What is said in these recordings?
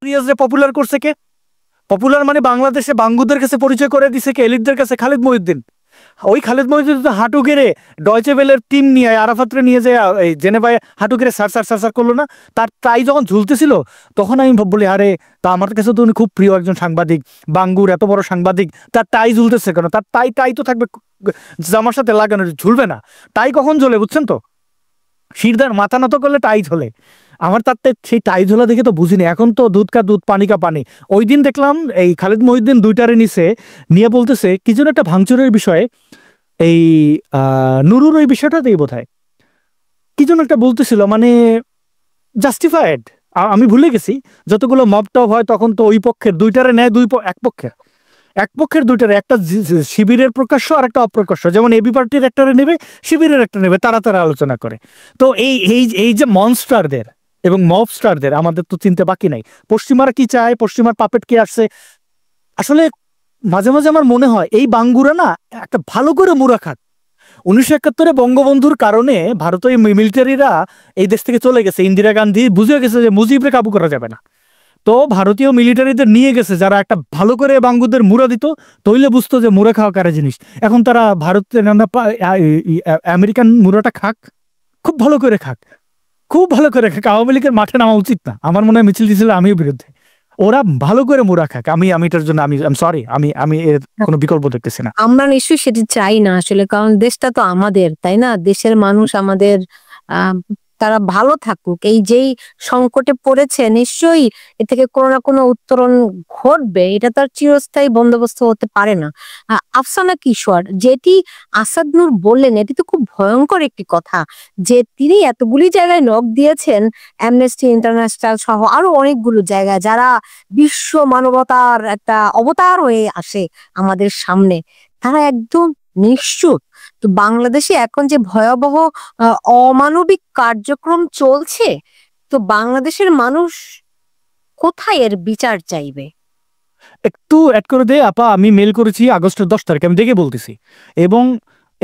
রিয়াজরে popular করছে কে? Popular মানে বাংলাদেশে বাঙ্গুদের কাছে পরিচয় করে দিছে কে? এলিটদের কাছে খালিদ মহিউদ্দিন। ওই খালিদ মহিউদ্দিন তো হাঁটু গেড়ে ডয়চে ভেলের টিম নিয়ে আরাফাতরে নিয়ে যায় এই জেনেভায় হাঁটু গেড়ে সার করলো না? তার টাই যখন ঝুলতেছিল তখন আমি বলি আরে তা আমার কাছে তো উনি খুব প্রিয় একজন সাংবাদিক, বাঙ্গুর এত বড় সাংবাদিক, তার টাই ঝুলতেছে কেন? তার টাই তো থাকবে জামার সাথে লাগানো, ঝুলবে না। টাই কখন ঝোলে বুঝছেন তো? শিরদার মাথা নত করলে টাই ঝোলে। আমার তার সেই টাই ঝোলা দেখে তো বুঝিনি, এখন তো দুধ কা দুধ পানি কা পানি। ওই দিন দেখলাম এই খালিদ মহিউদ্দিন দুইটারে নিয়ে বলতেছে কি যেন একটা ভাঙচুরের বিষয়ে, এই নুরুর ওই বিষয়টাতেই বোধহয় কি যেন একটা বলতেছিল, মানে জাস্টিফাইড, আমি ভুলে গেছি। যতগুলো মব টব হয় তখন তো ওই পক্ষের দুইটারে নেয়, এক পক্ষের দুইটারে, একটা শিবিরের প্রকাশ্য আর একটা অপ্রকাশ্য, যেমন এবি পার্টির একটারে নেবে, শিবিরের একটা নেবে, তারা আলোচনা করে। তো এই যে মনস্টারদের এবং মবস্টারদের আমাদের তো চিনতে বাকি নাই। পশ্চিমারা কি চায়, পশ্চিমার পাপেট কে আসছে, আসলে মাঝে মাঝে আমার মনে হয় এই বাঙ্গুরা না একটা ভালো করে মুড়া খাক। 1971 বঙ্গবন্ধুর কারণে ভারতীয় মিলিটারিরা এই দেশ থেকে চলে গেছে। ইন্দিরা গান্ধী বুঝে গেছে যে মুজিবরে কাবু করা যাবে না, তো ভারতীয় মিলিটারিদের নিয়ে গেছে যারা একটা ভালো করে বাঙ্গুদের মুড়া দিত, তৈলে বুঝতো যে মুড়া খাওয়া কারে জিনিস। এখন তারা ভারতের আমেরিকান মুড়াটা খাক, খুব ভালো করে খাক, খুব ভালো করে খাক। আওয়ামী লীগের মাঠে নামা উচিত না, আমার মনে হয় মিছিল দিয়েছিল আমিও বিরুদ্ধে। ওরা ভালো করে মুড়া খাক, আমি এটার জন্য আমি সরি, আমি এর কোনো বিকল্প দেখতেছি না। আমরা নিশ্চয়ই সেটি চাই না আসলে, কারণ দেশটা তো আমাদের, তাই না? দেশের মানুষ আমাদের, তারা ভালো থাকুক। এই যেই সংকটে পড়েছে নিশ্চয়ই এ থেকে কোনো না কোনো উত্তরণ ঘটবে, এটা তার চিরস্থায়ী বন্দোবস্ত হতে পারে না। আফসানা কিশোর যেটি আসাদ নূর বললেন, এটি তো খুব ভয়ঙ্কর একটি কথা, যে তিনি এতগুলি জায়গায় নক দিয়েছেন, অ্যামনেস্টি ইন্টারন্যাশনাল সহ আরো অনেকগুলো জায়গায়, যারা বিশ্ব মানবতার একটা অবতার হয়ে আসে আমাদের সামনে, তারা একদম নিশ্চুপ। তো বাংলাদেশে এখন যে ভয়াবহ অমানবিক কার্যক্রম চলছে, তো বাংলাদেশের মানুষ কোথায় এর বিচার চাইবে? একটু অ্যাড করে দে আপা, আমি মেল করেছি আগস্টের 10 তারিখে, আমি দেখে বলতেছি। এবং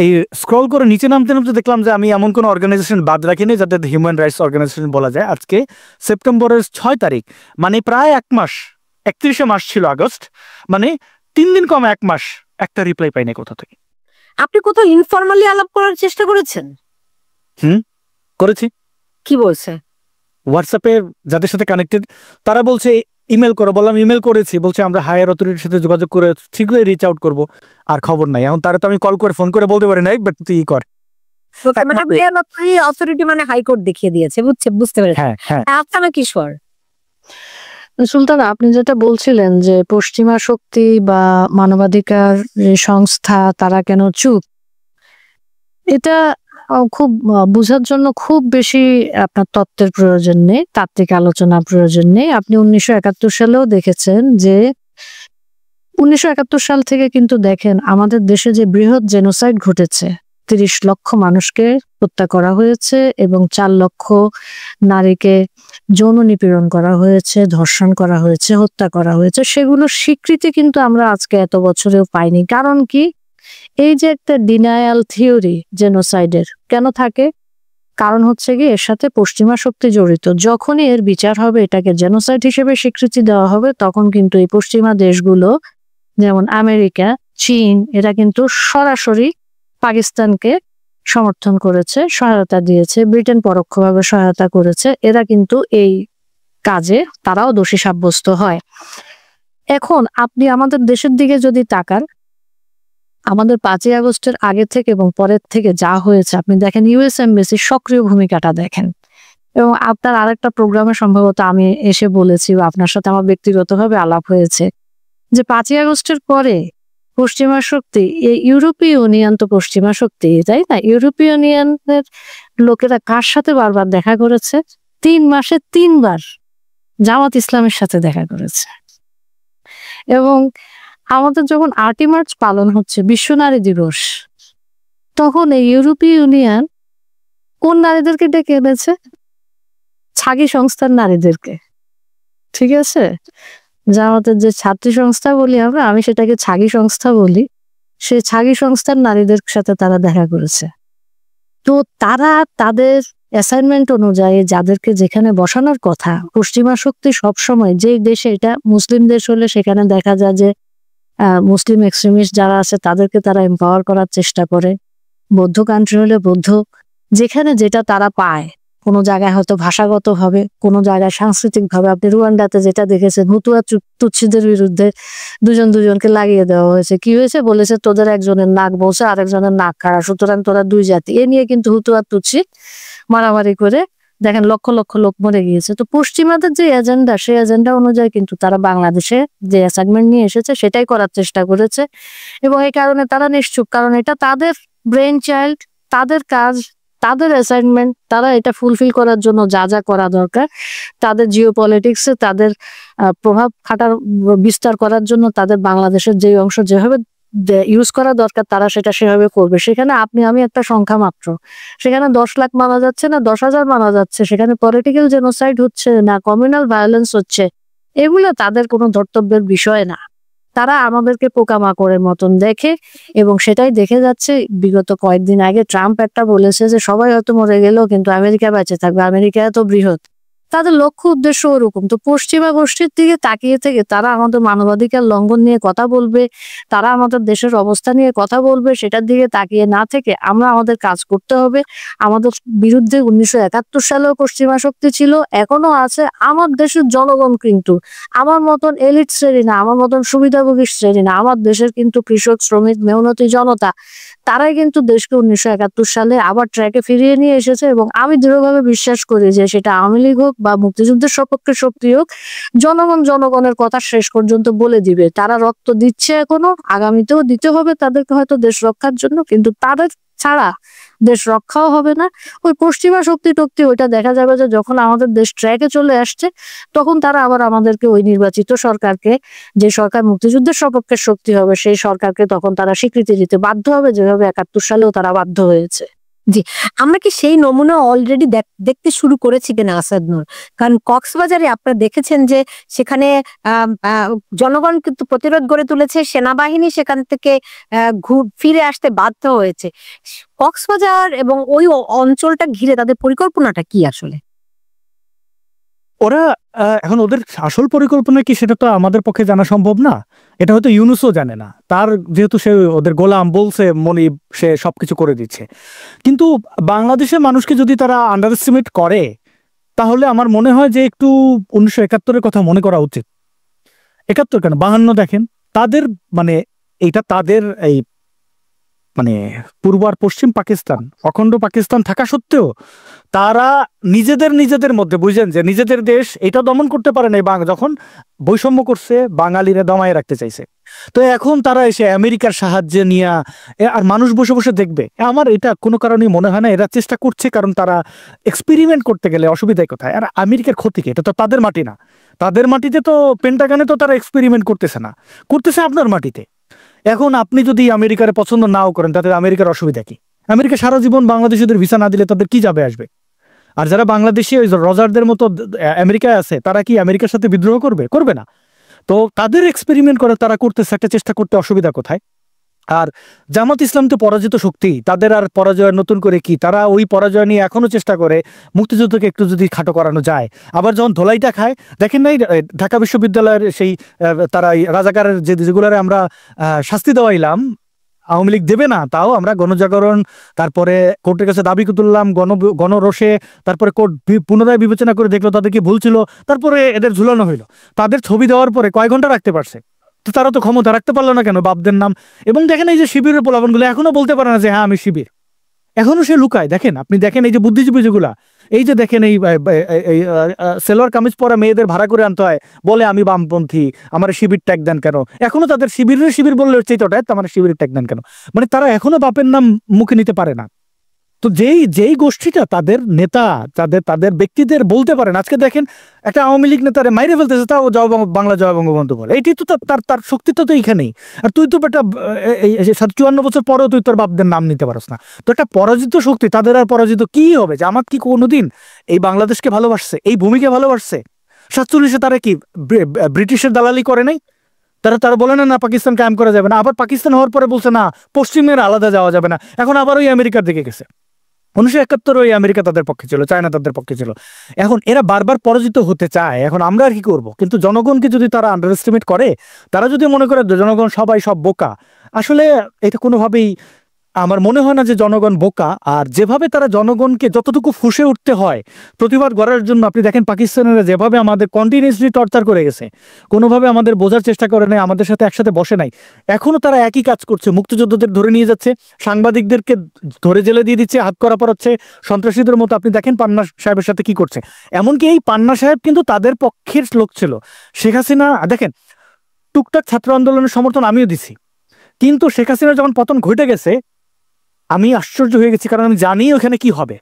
এই স্ক্রল করে নিচে নামতে নামতে দেখলাম যে আমি এমন কোনো অর্গানাইজেশন বাদ রাখিনি যাতে হিউম্যান রাইটস অর্গানাইজেশন বলা যায়। আজকে সেপ্টেম্বরের 6 তারিখ, মানে প্রায় 1 মাস, 31শে মাস ছিল আগস্ট, মানে 3 দিন কম 1 মাস, একটা রিপ্লাই পাইনি কোথা থেকে। আপনি কোথাও ইনফরমালি আলাপ করার চেষ্টা করেছেন? করেছি। কি বলছে? হোয়াটসঅ্যাপে যাদের সাথে কানেক্টেড তারা বলছে ইমেল করো, বললাম ইমেল করেছি, বলছে আমরা হায়ার অথরিটির সাথে যোগাযোগ করে শীঘ্রই রিচ আউট করবো। আর খবর নাই, এখন তারা তো আমি কল করে ফোন করে বলতে পারি নাই, বাট তুই কর। অথরিটি মানে হাইকোর্ট দেখিয়ে দিয়েছে, বুঝতে পেরেছি। আফসানা কিশোর, সুলতান, আপনি যেটা বলছিলেন যে পশ্চিমা শক্তি বা মানবাধিকার সংস্থা তারা কেন চুপ, এটা খুব বোঝার জন্য খুব বেশি আপনার তত্ত্বের প্রয়োজন নেই, তাত্ত্বিক আলোচনা প্রয়োজন নেই। আপনি 1971 সালেও দেখেছেন যে 1971 সাল থেকে কিন্তু দেখেন আমাদের দেশে যে বৃহৎ জেনোসাইড ঘটেছে, 30 লক্ষ মানুষকে হত্যা করা হয়েছে এবং 4 লক্ষ নারীকে যৌন নিপীড়ন করা হয়েছে, ধর্ষণ করা হয়েছে, হত্যা করা হয়েছে। সেগুলোর স্বীকৃতি কিন্তু আমরা আজকে এত বছরেও পাইনি। কারণ কি? এই যে একটা ডিনায়াল থিওরি জেনোসাইডের কেন থাকে, কারণ হচ্ছে কি এর সাথে পশ্চিমা শক্তি জড়িত। যখনই এর বিচার হবে, এটাকে জেনোসাইড হিসেবে স্বীকৃতি দেওয়া হবে, তখন কিন্তু এই পশ্চিমা দেশগুলো যেমন আমেরিকা, চীন, এরা কিন্তু সরাসরি পাকিস্তানকে সমর্থন করেছে, সহায়তা দিয়েছে। ব্রিটেন পরোক্ষভাবে সহায়তা করেছে। এরা কিন্তু এই কাজে তারাও দোষী সাব্যস্ত হয়। এখন আপনি আমাদের দেশের দিকে যদি তাকান, আমাদের 5ই আগস্টের আগে থেকে এবং পরের থেকে যা হয়েছে, আপনি দেখেন ইউএস এমবাসির সক্রিয় ভূমিকাটা দেখেন। এবং আপনার আরেকটা প্রোগ্রামে সম্ভবত আমি এসে বলেছি, আপনার সাথে আমার ব্যক্তিগতভাবে আলাপ হয়েছে, যে 5ই আগস্টের পরে পশ্চিমা শক্তি, এই ইউরোপীয় ইউনিয়ন তো পশ্চিমা শক্তি, তাই না? ইউরোপীয় ইউনিয়নের লোকেরা কার সাথে বারবার দেখা করেছে? 3 মাসে 3 বার জামাত ইসলামের সাথে দেখা করেছে। এবং আমাদের যখন 8ই মার্চ পালন হচ্ছে বিশ্ব নারী দিবস, তখন এই ইউরোপীয় ইউনিয়ন কোন নারীদেরকে ডেকে এনেছে? ছাগি সংস্থার নারীদেরকে। ঠিক আছে, জামাতের যে ছাত্রী সংস্থা বলি আমরা, আমি সেটাকে ছাগি সংস্থা বলি, সেই ছাগি সংস্থার নারীদের সাথে তারা দেখা করেছে। তো তারা তাদের অ্যাসাইনমেন্ট অনুযায়ী যাদেরকে যেখানে বসানোর কথা, পশ্চিমা শক্তি সবসময় যেই দেশে, এটা মুসলিম দেশ হলে সেখানে দেখা যায় যে মুসলিম এক্সট্রিমিস্ট যারা আছে তাদেরকে তারা এম্পাওয়ার করার চেষ্টা করে। বৌদ্ধ কান্ট্রি হলে বৌদ্ধ, যেখানে যেটা তারা পায়, কোনো জায়গায় হয়তো ভাষাগতভাবে, কোনো জায়গায় সাংস্কৃতিকভাবে। আপনি রুয়ান্ডাতে যেটা দেখেছেন, হুতু আর তুৎসিদের বিরুদ্ধে দুজনকে লাগিয়ে দেওয়া হয়েছে। কি হয়েছে? বলেছে তোদের একজনের নাক বলছে, আরেকজনের নাক খাড়া, সুতরাং তোরা দুই জাতি। এ নিয়ে কিন্তু হুতু আর তুৎসি মারামারি করে দেখেন লক্ষ লক্ষ লোক মরে গিয়েছে। তো পশ্চিমাদের যে এজেন্ডা, সেই এজেন্ডা অনুযায়ী কিন্তু তারা বাংলাদেশে যে অ্যাসাইনমেন্ট নিয়ে এসেছে সেটাই করার চেষ্টা করেছে, এবং এই কারণে তারা নিশ্চুপ। কারণ এটা তাদের ব্রেন চাইল্ড, তাদের কাজ, তাদের অ্যাসাইনমেন্ট। তারা এটা ফুলফিল করার জন্য যা যা করা দরকার, তাদের জিও পলিটিক্সে তাদের প্রভাব খাটার বিস্তার করার জন্য তাদের বাংলাদেশের যে অংশ যেভাবে ইউজ করা দরকার তারা সেটা সেভাবে করবে। সেখানে আপনি আমি একটা সংখ্যা মাত্র। সেখানে 10 লাখ মারা যাচ্ছে না 10,000 মারা যাচ্ছে, সেখানে পলিটিক্যাল জেনোসাইড হচ্ছে না কমিউনাল ভায়োলেন্স হচ্ছে, এগুলো তাদের কোনো ধর্তব্যের বিষয় না। তারা আমাদেরকে পোকামাকড়ের মতন দেখে, এবং সেটাই দেখে যাচ্ছে। বিগত কয়েকদিন আগে ট্রাম্প একটা বলেছে যে সবাই হয়তো মরে গেলেও কিন্তু আমেরিকা বেঁচে থাকবে, আমেরিকা এত বৃহৎ। তাদের লক্ষ্য উদ্দেশ্য ওরকম। তো পশ্চিমা গোষ্ঠীর দিকে তাকিয়ে থেকে তারা আমাদের মানবাধিকার লঙ্ঘন নিয়ে কথা বলবে, তারা আমাদের দেশের অবস্থা নিয়ে কথা বলবে, সেটার দিকে তাকিয়ে না থেকে আমরা আমাদের কাজ করতে হবে। আমাদের বিরুদ্ধে 1971 সালেও পশ্চিমা শক্তি ছিল, এখনো আছে। আমার দেশের জনগণ কিন্তু আমার মতন এলিট শ্রেণী না, আমার মতন সুবিধাভোগী শ্রেণী না। আমার দেশের কিন্তু কৃষক, শ্রমিক, মেহনতি জনতা, তারাই কিন্তু দেশকে 1971 সালে আবার ট্র্যাকে ফিরিয়ে নিয়ে এসেছে। এবং আমি দৃঢ়ভাবে বিশ্বাস করি যে সেটা আওয়ামী লীগ হোক বা মুক্তিযুদ্ধের সপক্ষে শক্তি হোক, জনগণের কথা শেষ পর্যন্ত বলে দিবে। তারা রক্ত দিচ্ছে এখনো, আগামীতেও দিতে হবে তাদেরকে হয়তো দেশ রক্ষার জন্য, কিন্তু তাদের ছাড়া দেশ রক্ষাও হবে না। ওই পশ্চিমা শক্তি টক্তি ওইটা দেখা যাবে যে যখন আমাদের দেশ ট্র্যাকে চলে আসছে, তখন তারা আবার আমাদেরকে ওই নির্বাচিত সরকারকে, যে সরকার মুক্তিযুদ্ধের সপক্ষে শক্তি হবে, সেই সরকারকে তখন তারা স্বীকৃতি দিতে বাধ্য হবে, যেভাবে 71 সালেও তারা বাধ্য হয়েছে। জি, আমরা কি সেই নমুনা অলরেডি দেখতে শুরু করেছি কিনা আসাদ নূর? কারণ কক্সবাজারে আপনারা দেখেছেন যে সেখানে জনগণ কিন্তু প্রতিরোধ গড়ে তুলেছে, সেনাবাহিনী সেখান থেকে ফিরে আসতে বাধ্য হয়েছে। কক্সবাজার এবং ওই অঞ্চলটা ঘিরে তাদের পরিকল্পনাটা কি আসলে? ওরা এখন ওদের আসল পরিকল্পনা কি সেটা তো আমাদের পক্ষে জানা সম্ভব না। এটা হয়তো ইউনুসও জানে না, তার যেহেতু সে ওদের গোলাম বলছে মনিব, সে সবকিছু করে দিচ্ছে। কিন্তু বাংলাদেশের মানুষকে যদি তারা আন্ডার এস্টিমেট করে, তাহলে আমার মনে হয় যে একটু 1971-এর কথা মনে করা উচিত। 71 কেন, 52 দেখেন। তাদের মানে এইটা তাদের এই মানে পূর্ব আর পশ্চিম পাকিস্তান, অখণ্ড পাকিস্তান থাকা সত্ত্বেও তারা নিজেদের মধ্যে বুঝেন যে নিজেদের দেশ এটা দমন করতে পারে নাই। যখন বৈষম্য করছে, বাঙালিরা দমায় রাখতে চাইছে। তো এখন তারা এসে আমেরিকার সাহায্যে নিয়ে আর মানুষ বসে বসে দেখবে। আমার এটা কোনো কারণেই মনে হয় না এরা চেষ্টা করছে, কারণ তারা এক্সপেরিমেন্ট করতে গেলে অসুবিধায় কোথায়? আর আমেরিকার ক্ষতি কি? এটা তো তাদের মাটি না। তাদের মাটিতে তো, পেন্টাগনে তো তারা এক্সপেরিমেন্ট করতেছে না, করতেছে আপনার মাটিতে। এখন আপনি যদি আমেরিকার পছন্দ নাও করেন, তাতে আমেরিকার অসুবিধা কি? আমেরিকা সারা জীবন বাংলাদেশিদের ভিসা না দিলে তাদের কি যাবে আসবে? আর যারা বাংলাদেশি ওই রজারদের মতো আমেরিকায় আছে, তারা কি আমেরিকার সাথে বিদ্রোহ করবে? করবে না। তো তাদের এক্সপেরিমেন্ট করে তারা করতেছে, একটা চেষ্টা করতে অসুবিধা কোথায়? আর জামাত ইসলাম তো পরাজিত শক্তি, তাদের আর পরাজয় নতুন করে কি? তারা ওই পরাজয় নিয়ে এখনো চেষ্টা করে মুক্তিযুদ্ধকে একটু যদি খাটো করানো যায়। আবার যখন ধোলাইটা খায়, দেখেন নাই ঢাকা বিশ্ববিদ্যালয়ের সেই তারা রাজাকারের যেগুলারে আমরা শাস্তি দেওয়াইলাম, আওয়ামী লীগ দেবে না, তাও আমরা গণজাগরণ, তারপরে কোর্টের কাছে দাবি তুললাম, গণরোষে, তারপরে কোর্ট পুনরায় বিবেচনা করে দেখলো তাদের কি ভুল ছিল, তারপরে এদের ঝুলানো হইলো। তাদের ছবি দেওয়ার পরে কয় ঘন্টা রাখতে পারছে? তো তারা তো ক্ষমতা রাখতে পারলো না কেন? বাপদের নাম। এবং দেখেন এই যে শিবিরের পোলাপানগুলো এখনো বলতে পারে না যে হ্যাঁ আমি শিবির, এখনো সে লুকায়। দেখেন, আপনি দেখেন এই যে বুদ্ধিজীবী যেগুলা, এই যে দেখেন এই সেলোয়ার কামিজ পরা মেয়েদের ভাড়া করে আনতে হয়, বলে আমি বামপন্থী, আমার শিবির ট্যাগ দেন কেন? এখনো তাদের শিবির বললে চেতটায় আমার শিবিরের ট্যাগ দেন কেন? মানে তারা এখনো বাপের নাম মুখে নিতে পারে না। তো যেই গোষ্ঠীটা তাদের নেতা, তাদের ব্যক্তিদের বলতে পারেন। আজকে দেখেন একটা আওয়ামী লীগ নেতারে মাইরে ফেলতেছে, তাও বাংলা জয় বঙ্গবন্ধু বলে। এইটি তো তার শক্তিটা তো এইখানেই। আর তুই তো একটা 54 বছর পরেও তুই তোর বাপদের নাম নিতে পারস না। তো একটা পরাজিত শক্তি, তাদের আর পরাজিত কি হবে? যে আমার কি কোনোদিন এই বাংলাদেশকে ভালোবাসছে, এই ভূমিকে ভালোবাসছে? 47-এ তারা কি ব্রিটিশের দালালি করে নাই? তারা বলে না পাকিস্তান কায়েম করা যাবে না। আবার পাকিস্তান হওয়ার পরে বলছে না পশ্চিমের আলাদা যাওয়া যাবে না। এখন আবার ওই আমেরিকার দিকে গেছে। 1971 ওই আমেরিকা তাদের পক্ষে ছিল, চায়না তাদের পক্ষে ছিল। এখন এরা বারবার পরাজিত হতে চায়, এখন আমরা আর কি করব? কিন্তু জনগণকে যদি তারা আন্ডার এস্টিমেট করে, তারা যদি মনে করে জনগণ সবাই সব বোকা, আসলে এটা কোনোভাবেই আমার মনে হয় না যে জনগণ বোকা। আর যেভাবে তারা জনগণকে যতটুকু ফুঁসে উঠতে হয় প্রতিবাদ করার জন্য, আপনি দেখেন পাকিস্তানিরা যেভাবে আমাদের কন্টিনিউসলি টর্চার করে গেছে, কোনোভাবে আমাদের বোঝার চেষ্টা করে নাই, আমাদের সাথে একসাথে বসে নাই, এখনো তারা একই কাজ করছে। মুক্তিযোদ্ধাদের ধরে নিয়ে যাচ্ছে, সাংবাদিকদেরকে ধরে জেলে দিয়ে দিচ্ছে, হাত করা পড়াচ্ছে সন্ত্রাসীদের মতো। আপনি দেখেন পান্না সাহেবের সাথে কি করছে। এমনকি এই পান্না সাহেব কিন্তু তাদের পক্ষের লোক ছিল। শেখ হাসিনা দেখেন টুকটাক ছাত্র আন্দোলনের সমর্থন আমিও দিছি, কিন্তু শেখ হাসিনা যখন পতন ঘটে গেছে আমি আশ্চর্য হয়ে গেছি, কারণ আমি জানি ওখানে কি হবে।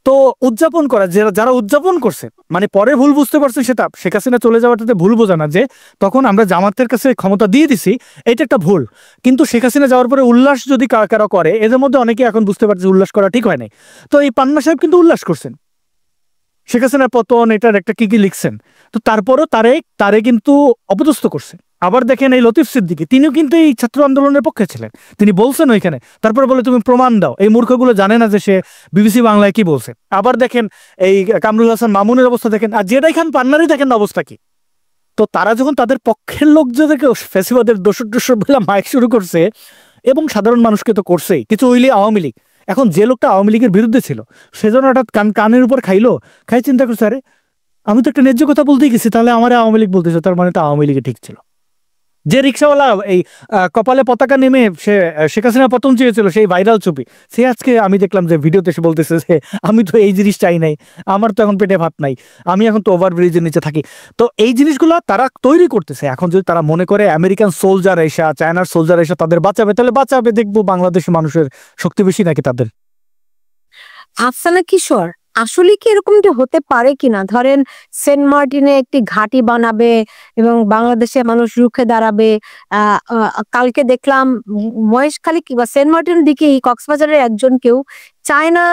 তো উদযাপন করা, যারা উদযাপন করছে, মানে পরে ভুল বুঝতে পারছে, সেটা শেখ হাসিনা চলে যাওয়াটাতে ভুল বোঝা না, যে তখন আমরা জামাতের কাছে ক্ষমতা দিয়ে দিছি, এটা একটা ভুল। কিন্তু শেখ হাসিনা যাওয়ার পরে উল্লাস যদি কারা করে, এদের মধ্যে অনেকে এখন বুঝতে পারছে উল্লাস করা ঠিক হয় নাই। তো এই পান্না সাহেব কিন্তু উল্লাস করছেন, শেখ হাসিনার পতন এটার একটা কি কি লিখছেন। তো তারপরও তারে কিন্তু অপদস্থ করছে। আবার দেখেন এই লতিফ সিদ্দিকী, তিনিও কিন্তু এই ছাত্র আন্দোলনের পক্ষে ছিলেন, তিনি বলছেন ওইখানে, তারপরে বলে তুমি প্রমাণ দাও। এই মূর্খগুলো জানে না যে সে বিবিসি বাংলায় কি বলছে। আবার দেখেন এই কামরুল হাসান মামুনের অবস্থা দেখেন, আর জেডাই খান পান্নারই দেখেন অবস্থা কি। তো তারা যখন তাদের পক্ষের লোক যাদেরকে ফ্যাসিবাদের দোষর বলে মাইক শুরু করছে, এবং সাধারণ মানুষকে তো করছেই, কিছু হইলে আওয়ামী লীগ, এখন যে লোকটা আওয়ামী লীগের বিরুদ্ধে ছিল সেজন্য হঠাৎ কানের উপর খাই চিন্তা করছে, আরে আমি তো একটা ন্যায্য কথা বলতেই গেছি, তাহলে আমার আওয়ামী লীগ বলতেছে, তার মানে তো আওয়ামী লীগে ঠিক ছিল। যে রিক্সাওয়ালা এই কপালে পতাকা নেমে সে শেখ হাসিনা পতন চেয়েছিল, সেই ভাইরাল ছবি, সে আজকে আমি দেখলাম যে ভিডিওতে সে বলতেছে যে আমি তো এই জিনিস চাই নাই, আমার তো এখন পেটে ভাত নাই, আমি এখন তো ওভারব্রিজের নিচে থাকি। তো এই জিনিসগুলো তারা তৈরি করতেছে। এখন যদি তারা মনে করে আমেরিকান সোলজার এসা, চায়নার সোলজার এসা তাদের বাঁচাবে, তাহলে বাঁচাবে। দেখবো বাংলাদেশের মানুষের শক্তি বেশি নাকি তাদের। আফসানা কিশোর, আসলে কি এরকমটা হতে পারে কিনা? ধরেন সেন্ট মার্টিনে একটি ঘাঁটি বানাবে এবং বাংলাদেশের মানুষ রুখে দাঁড়াবে। কালকে দেখলাম মহেশখালী কিংবা সেন্ট মার্টিনের দিকে কক্সবাজারের একজন কেউ চায়না,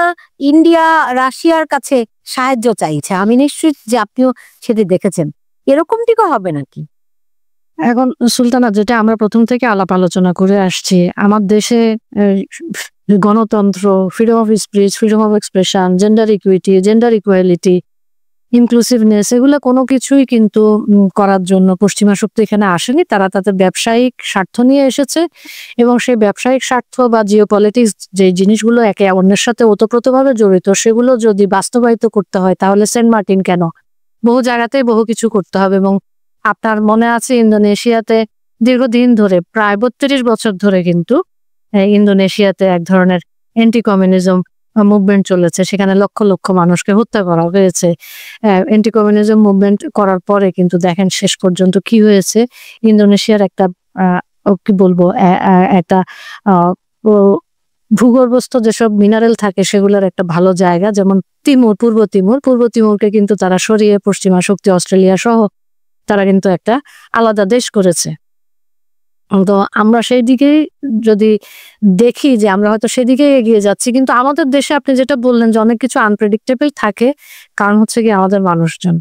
ইন্ডিয়া, রাশিয়ার কাছে সাহায্য চাইছে। আমি নিশ্চিত যে আপনিও সেটি দেখেছেন। এরকমটি হবে নাকি? এখন সুলতানা, যেটা আমরা প্রথম থেকে আলাপ আলোচনা করে আসছি, আমার দেশে গণতন্ত্র, freedom of speech, freedom of expression, gender equity, gender equality, inclusiveness, এগুলো কোনো কিছুই কিন্তু করার জন্য পশ্চিমা শক্তি এখানে আসেনি। তারা তাদের ব্যবসায়িক স্বার্থ নিয়ে এসেছে, এবং সেই ব্যবসায়িক স্বার্থ বা জিওপলিটিক্স যে জিনিসগুলো একে অন্যের সাথে ওতপ্রোতভাবে জড়িত, সেগুলো যদি বাস্তবায়িত করতে হয় তাহলে সেন্ট মার্টিন কেন, বহু জায়গাতেই বহু কিছু করতে হবে। এবং আপনার মনে আছে ইন্দোনেশিয়াতে দীর্ঘদিন ধরে, প্রায় 32 বছর ধরে কিন্তু ইন্দোনেশিয়াতে এক ধরনের অ্যান্টি কমিউনিজম মুভমেন্ট চলেছে, সেখানে লক্ষ লক্ষ মানুষকে হত্যা করা হয়েছে। অ্যান্টি কমিউনিজম মুভমেন্ট করার পরে কিন্তু দেখেন শেষ পর্যন্ত কি হয়েছে। ইন্দোনেশিয়ার একটা কি বলবো, একটা ভূগর্ভস্থ যেসব মিনারেল থাকে সেগুলোর একটা ভালো জায়গা, যেমন পূর্ব তিমুরকে কিন্তু তারা সরিয়ে পশ্চিমা শক্তি অস্ট্রেলিয়া সহ তারা কিন্তু একটা আলাদা দেশ করেছে। তো আমরা সেই দিকে যদি দেখি যে আমরা হয়তো সেদিকে এগিয়ে যাচ্ছি, কিন্তু আমাদের দেশে আপনি যেটা বললেন যে অনেক কিছু আনপ্রেডিক্টেবল থাকে, কারণ হচ্ছে কি আমাদের মানুষজন।